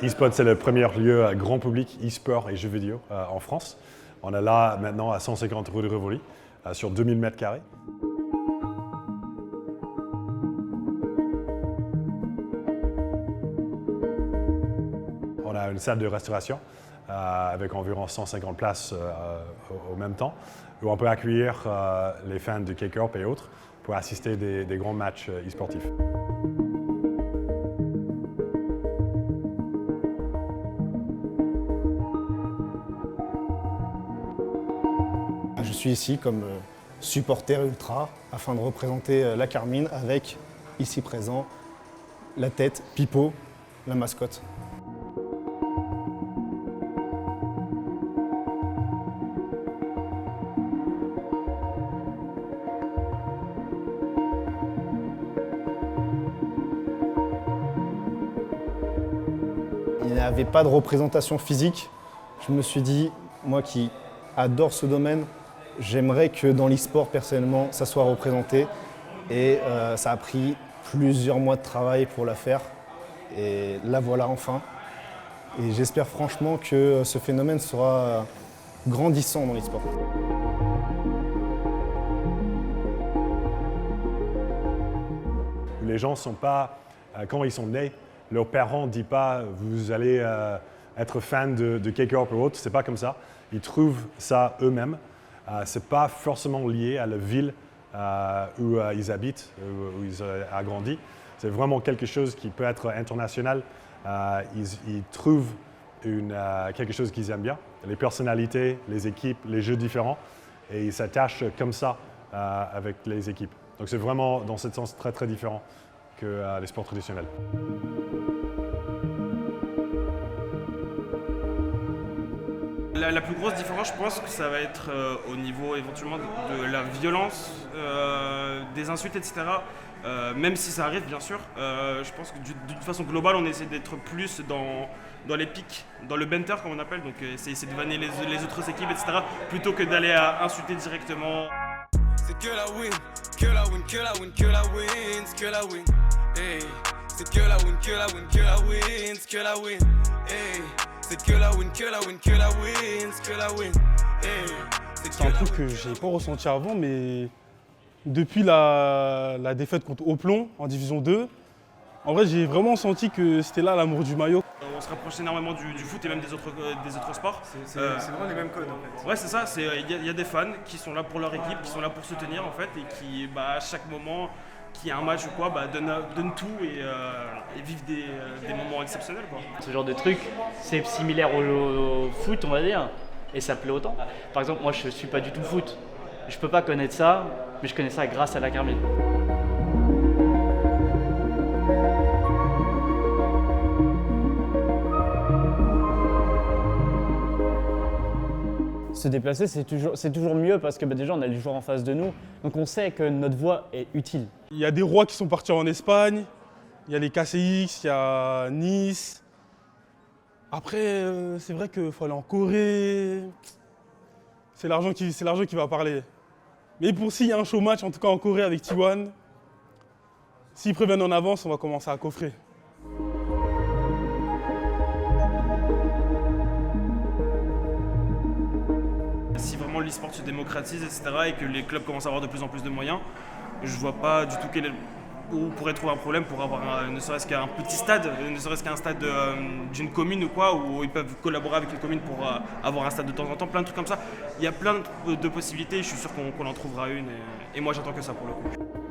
eSpot, c'est le premier lieu grand public e-sport et jeux vidéo en France. On est là maintenant à 150 rue de Rivoli, sur 2000 mètres carrés. On a une salle de restauration avec environ 150 places au même temps, où on peut accueillir les fans de K-Corp et autres pour assister des grands matchs e-sportifs. Je suis ici comme supporter ultra afin de représenter la Carmine avec, ici présent, la tête, Pipo, la mascotte. Il n'y avait pas de représentation physique. Je me suis dit, moi qui adore ce domaine, j'aimerais que dans l'e-sport, personnellement, ça soit représenté. Et ça a pris plusieurs mois de travail pour la faire. Et là, voilà enfin. Et j'espère franchement que ce phénomène sera grandissant dans l'e-sport. Les gens ne sont pas, quand ils sont nés, leurs parents ne disent pas « vous allez être fan de K-Corp ou autre », c'est pas comme ça. Ils trouvent ça eux-mêmes. Ce n'est pas forcément lié à la ville où ils habitent, où ils ont grandi. C'est vraiment quelque chose qui peut être international. Ils trouvent quelque chose qu'ils aiment bien, les personnalités, les équipes, les jeux différents, et ils s'attachent comme ça avec les équipes. Donc c'est vraiment, dans ce sens, très très différent que les sports traditionnels. La plus grosse différence, je pense que ça va être au niveau éventuellement de la violence, des insultes, etc. Même si ça arrive, bien sûr, je pense que d'une façon globale, on essaie d'être plus dans les pics, dans le banter, comme on appelle, donc essayer de vanner les autres équipes, etc., plutôt que d'aller à insulter directement. C'est que la win, que la win, que la win, que la win, que la win, hey. C'est que la win, que la win, que la win, que la win, hey. C'est que la win, que la win, que la win, que la win, hey. C'est un truc que j'ai pas ressenti avant, mais depuis la défaite contre Oplon en Division 2, en vrai j'ai vraiment senti que c'était là l'amour du maillot. On se rapproche énormément du foot et même des autres sports. C'est vraiment les mêmes codes en fait. Ouais, c'est ça, il y a des fans qui sont là pour leur équipe, qui sont là pour soutenir en fait, et qui à chaque moment qu'il y a un match ou quoi, donnent tout et vivent des moments exceptionnels, quoi. Ce genre de truc, c'est similaire au foot, on va dire, et ça plaît autant. Par exemple, moi je suis pas du tout foot, je peux pas connaître ça, mais je connais ça grâce à la Carmine. Se déplacer, c'est toujours mieux parce que déjà on a les joueurs en face de nous, donc on sait que notre voix est utile. Il y a des rois qui sont partis en Espagne, il y a les KCX, il y a Nice. Après, c'est vrai qu'il faut aller en Corée. C'est l'argent qui va parler. Mais pour s'il y a un show match, en tout cas en Corée avec T1, s'ils préviennent en avance, on va commencer à coffrer. Si vraiment l'e-sport se démocratise, etc., et que les clubs commencent à avoir de plus en plus de moyens, je vois pas du tout où on pourrait trouver un problème pour avoir ne serait-ce qu'un petit stade, ne serait-ce qu'un stade d'une commune ou quoi, où ils peuvent collaborer avec une commune pour avoir un stade de temps en temps, plein de trucs comme ça. Il y a plein de possibilités, je suis sûr qu'on en trouvera une, et moi j'attends que ça pour le coup.